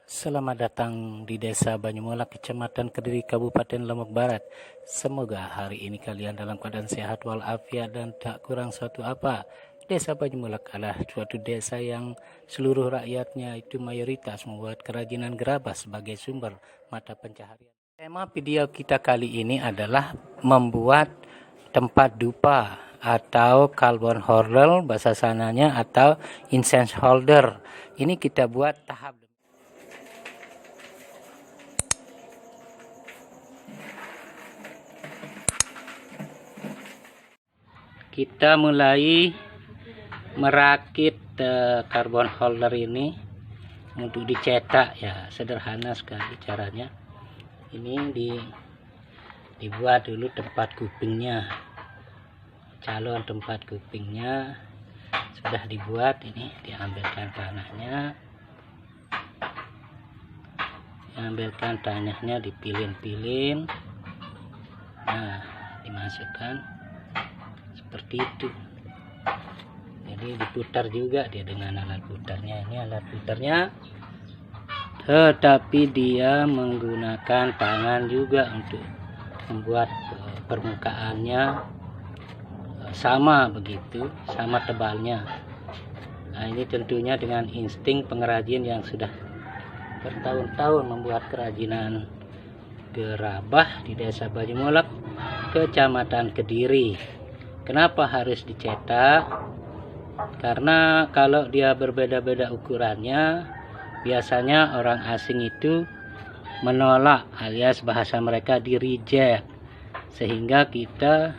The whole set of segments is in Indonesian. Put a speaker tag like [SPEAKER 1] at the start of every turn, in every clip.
[SPEAKER 1] Selamat datang di Desa Banyumolak, Kecamatan Kediri, Kabupaten Lombok Barat. Semoga hari ini kalian dalam keadaan sehat walafiat dan tak kurang suatu apa. Desa Banyumolak adalah suatu desa yang seluruh rakyatnya itu mayoritas membuat kerajinan gerabah sebagai sumber mata pencaharian. Tema video kita kali ini adalah membuat tempat dupa atau carbon holder bahasa sananya atau incense holder. Ini kita buat tahap. Kita mulai merakit carbon holder ini untuk dicetak ya, sederhana sekali caranya. Ini dibuat dulu tempat kupingnya, calon tempat kupingnya sudah dibuat. Ini diambilkan tanahnya, dipilin-pilin, nah dimasukkan seperti itu. Jadi diputar juga dia dengan alat putarnya. Ini alat putarnya, tetapi dia menggunakan tangan juga untuk membuat permukaannya sama begitu, sama tebalnya. Nah, ini tentunya dengan insting pengrajin yang sudah bertahun-tahun membuat kerajinan gerabah di Desa Banyumolak, Kecamatan Kediri. Kenapa harus dicetak? Karena kalau dia berbeda-beda ukurannya, biasanya orang asing itu menolak, alias bahasa mereka di reject, sehingga kita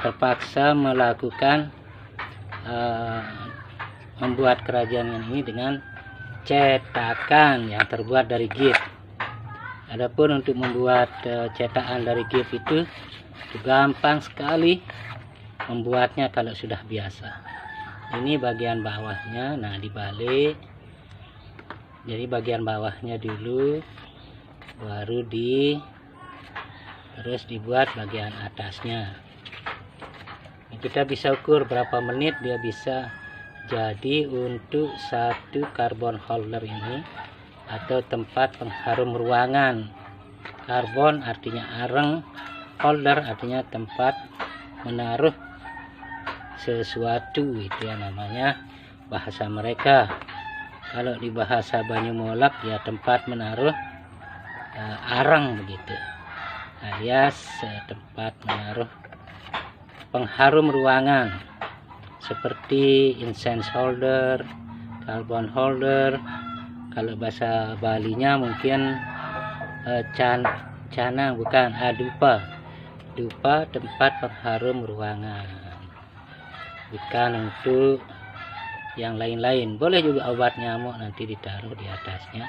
[SPEAKER 1] terpaksa melakukan membuat kerajinan ini dengan cetakan yang terbuat dari git. Adapun untuk membuat cetakan dari git itu gampang sekali membuatnya kalau sudah biasa. Ini bagian bawahnya, nah dibalik. Jadi bagian bawahnya dulu, baru terus dibuat bagian atasnya. Nah, kita bisa ukur berapa menit dia bisa jadi untuk satu carbon holder ini, atau tempat pengharum ruangan. Karbon artinya areng, holder artinya tempat menaruh sesuatu, itu ya namanya bahasa mereka. Kalau di bahasa Banyumolak ya tempat menaruh arang begitu, alias tempat menaruh pengharum ruangan seperti incense holder, carbon holder. Kalau bahasa Balinya mungkin canang, bukan, dupa tempat pengharum ruangan, bukan untuk yang lain-lain. Boleh juga obat nyamuk nanti ditaruh di atasnya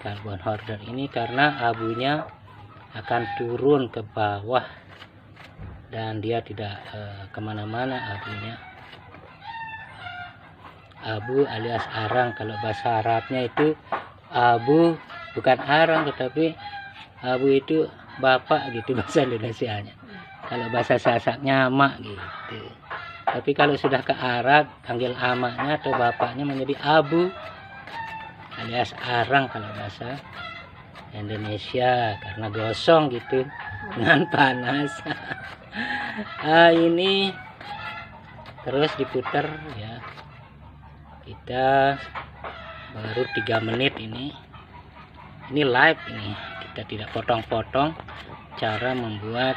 [SPEAKER 1] carbon holder ini, karena abunya akan turun ke bawah dan dia tidak kemana-mana abunya. Abu alias arang, kalau bahasa Arabnya itu abu, bukan arang tetapi abu itu bapak gitu bahasa Indonesianya. Kalau bahasa Sasaknya mak gitu. Tapi kalau sudah ke Arab, panggil amaknya atau bapaknya menjadi abu alias arang kalau bahasa Indonesia, karena gosong gitu dengan panas. Ini terus diputar ya. Kita baru 3 menit ini live, ini kita tidak potong-potong cara membuat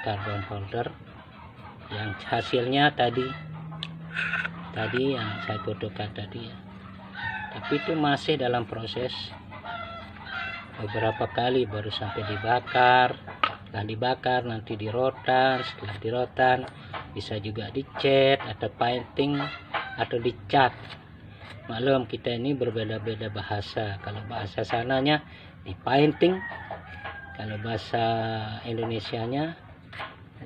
[SPEAKER 1] carbon holder yang hasilnya tadi yang saya fotokan tadi ya. Tapi itu masih dalam proses beberapa kali baru sampai dibakar. Setelah dibakar nanti dirotan, setelah dirotan bisa juga dicat atau painting atau dicat. Maklum kita ini berbeda-beda bahasa. Kalau bahasa sananya di painting, kalau bahasa Indonesianya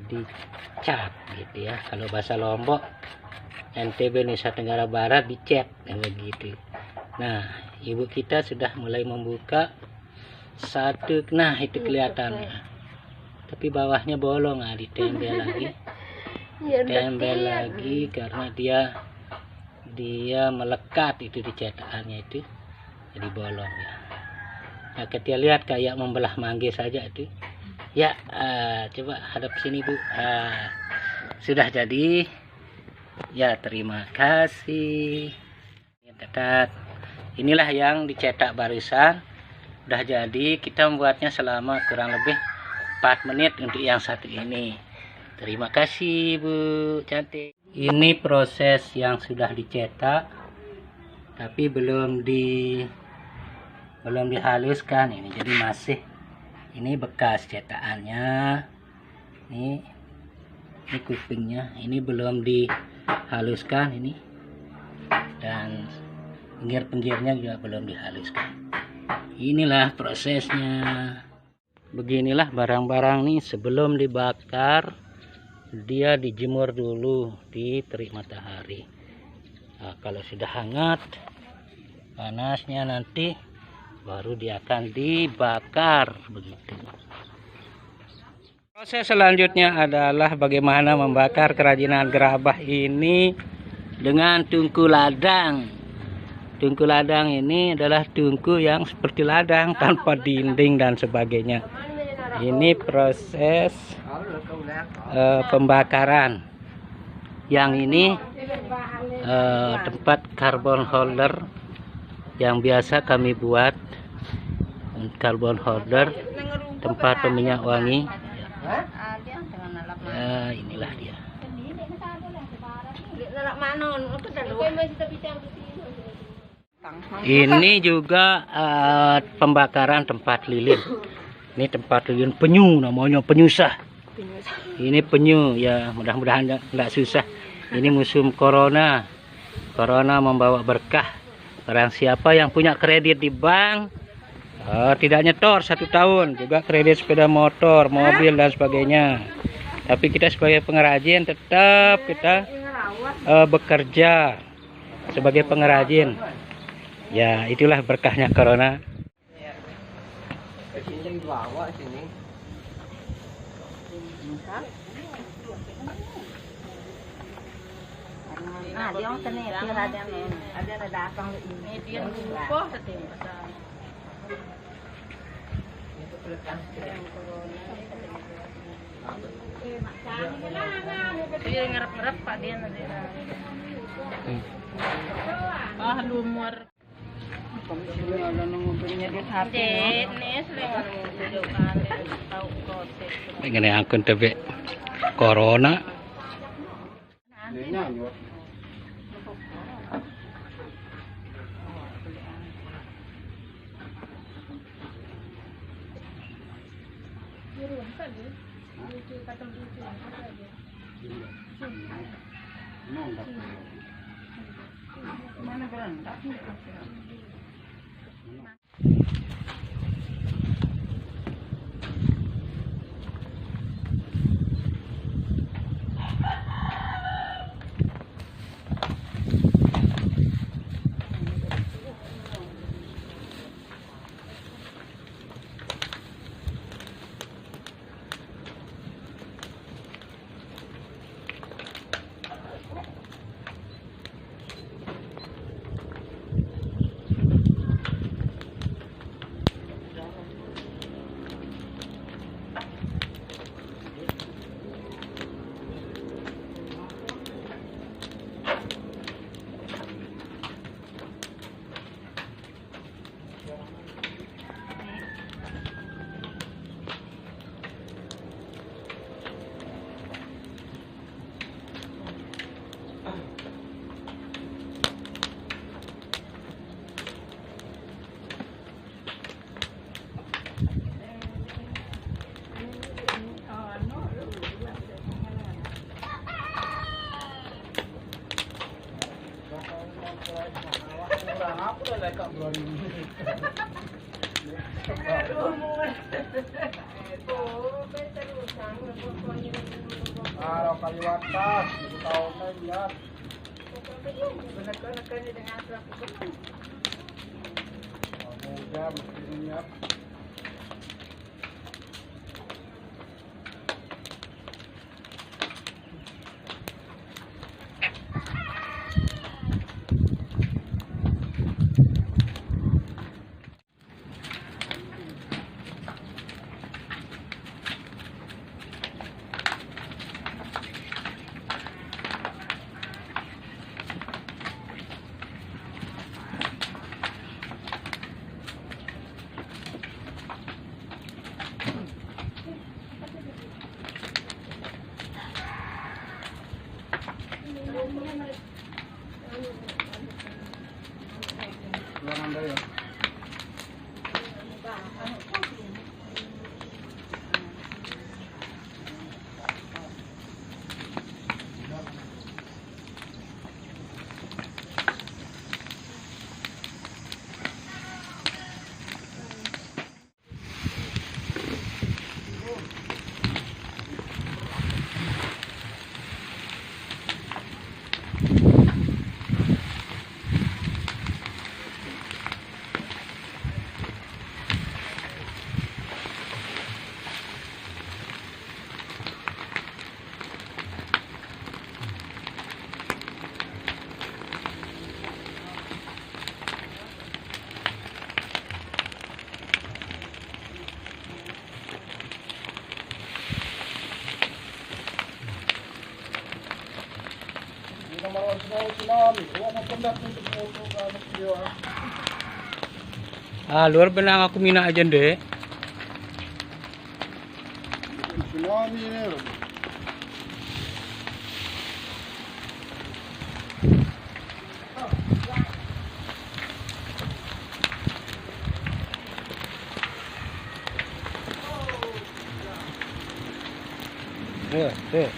[SPEAKER 1] dicat gitu ya. Kalau bahasa Lombok, NTB, Nusa Tenggara Barat, dicat begitu. Nah, ibu kita sudah mulai membuka satu, nah itu kelihatannya, tapi bawahnya bolong. Nah, ditembel lagi, ditembel lagi karena dia melekat itu di cetakannya itu, jadi bolong ya. Ya, kita lihat kayak membelah mangga saja itu. Ya, coba hadap sini Bu. Sudah jadi. Ya, terima kasih. Tetat. Inilah yang dicetak barusan. Udah jadi. Kita membuatnya selama kurang lebih 4 menit untuk yang satu ini. Terima kasih Bu cantik. Ini proses yang sudah dicetak, tapi belum dihaluskan ini, jadi masih ini bekas cetakannya. Ini kupingnya, ini belum dihaluskan ini, dan pinggir-pinggirnya juga belum dihaluskan. Inilah prosesnya. Beginilah barang-barang nih sebelum dibakar, dia dijemur dulu di terik matahari. Nah, kalau sudah hangat panasnya nanti baru dia akan dibakar begitu. Proses selanjutnya adalah bagaimana membakar kerajinan gerabah ini dengan tungku ladang. Tungku ladang ini adalah tungku yang seperti ladang tanpa dinding dan sebagainya. Ini proses pembakaran. Yang ini tempat carbon holder yang biasa kami buat. Carbon holder, tempat peminyak wangi. Inilah dia. Ini juga pembakaran tempat lilin. Ini tempat lilin penyu, namanya penyusah. Ini penyu, ya mudah-mudahan nggak susah. Ini musim corona. Corona membawa berkah. Barang siapa yang punya kredit di bank, tidak nyetor 1 tahun, juga kredit sepeda motor, mobil dan sebagainya. Tapi kita sebagai pengrajin tetap kita bekerja sebagai pengrajin. Ya, itulah berkahnya corona.
[SPEAKER 2] Ngarep-ngarep Pak dia nanti. Lumur.
[SPEAKER 1] Pengen akun tebe corona.
[SPEAKER 3] Kaliwatas, tahu kan ya. Jam ini. tsunami. Huwag mo pendat ng foto gamit video
[SPEAKER 1] Luar benang aku mina aja deh.
[SPEAKER 3] Tsunami ini.
[SPEAKER 1] Tuh.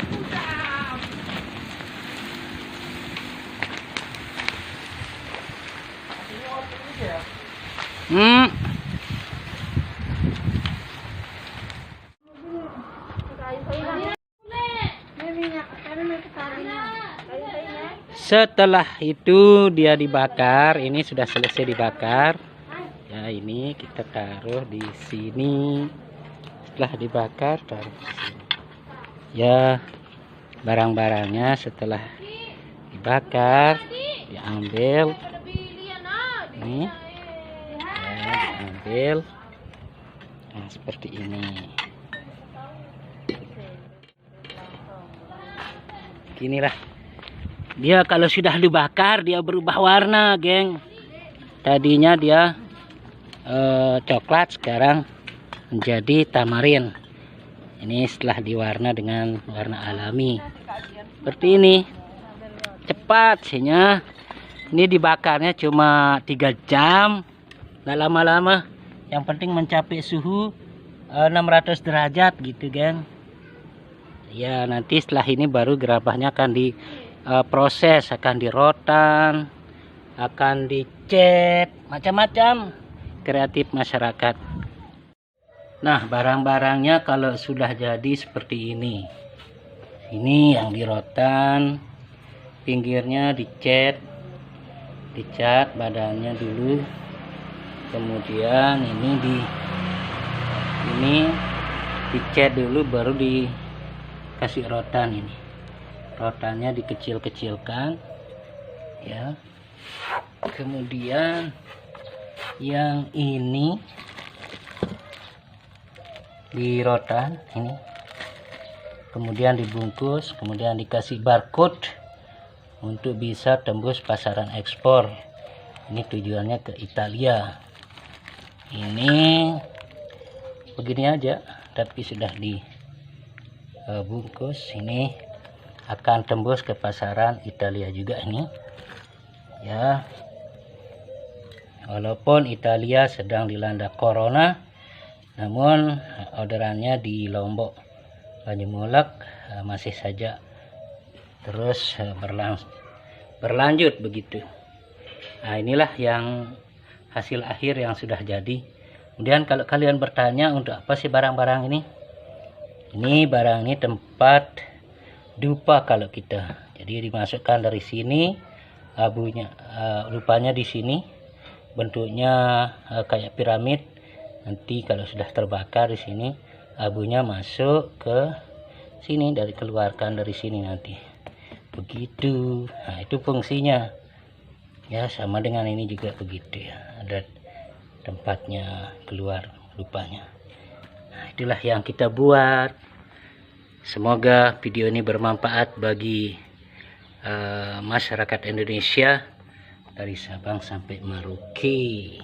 [SPEAKER 1] Setelah itu dia dibakar, ini sudah selesai dibakar. Ya, ini kita taruh di sini. Setelah dibakar taruh di sini. Ya, barang-barangnya setelah dibakar diambil. Ini ya, diambil. Nah, seperti ini. Inilah dia kalau sudah dibakar dia berubah warna, geng. Tadinya dia coklat, sekarang menjadi tamarin. Ini setelah diwarna dengan warna alami seperti ini. Cepat sihnya. Ini dibakarnya cuma 3 jam, nggak lama-lama. Yang penting mencapai suhu 600 derajat gitu, geng. Ya, nanti setelah ini baru gerabahnya akan diproses, akan dirotan, akan dicat, macam-macam kreatif masyarakat. Nah, barang-barangnya kalau sudah jadi seperti ini. Ini yang dirotan, pinggirnya dicat badannya dulu. Kemudian ini dicat dulu, baru dikasih rotan. Ini rotannya dikecil-kecilkan ya. Kemudian yang ini dirotan ini, kemudian dibungkus, kemudian dikasih barcode untuk bisa tembus pasaran ekspor. Ini tujuannya ke Italia. Ini begini aja, tapi sudah dibungkus. Ini akan tembus ke pasaran Italia juga ini ya. Walaupun Italia sedang dilanda corona, namun orderannya di Lombok, Banyumolek masih saja terus berlanjut begitu. Nah, inilah yang hasil akhir yang sudah jadi. Kemudian kalau kalian bertanya untuk apa sih barang-barang ini? Ini barang ini tempat dupa kalau kita. Jadi dimasukkan dari sini, abunya rupanya di sini bentuknya kayak piramid. Nanti kalau sudah terbakar di sini, abunya masuk ke sini, dikeluarkan dari sini nanti. Begitu. Nah, itu fungsinya. Ya, sama dengan ini juga begitu ya. Ada tempatnya keluar rupanya. Nah, itulah yang kita buat. Semoga video ini bermanfaat bagi masyarakat Indonesia dari Sabang sampai Merauke.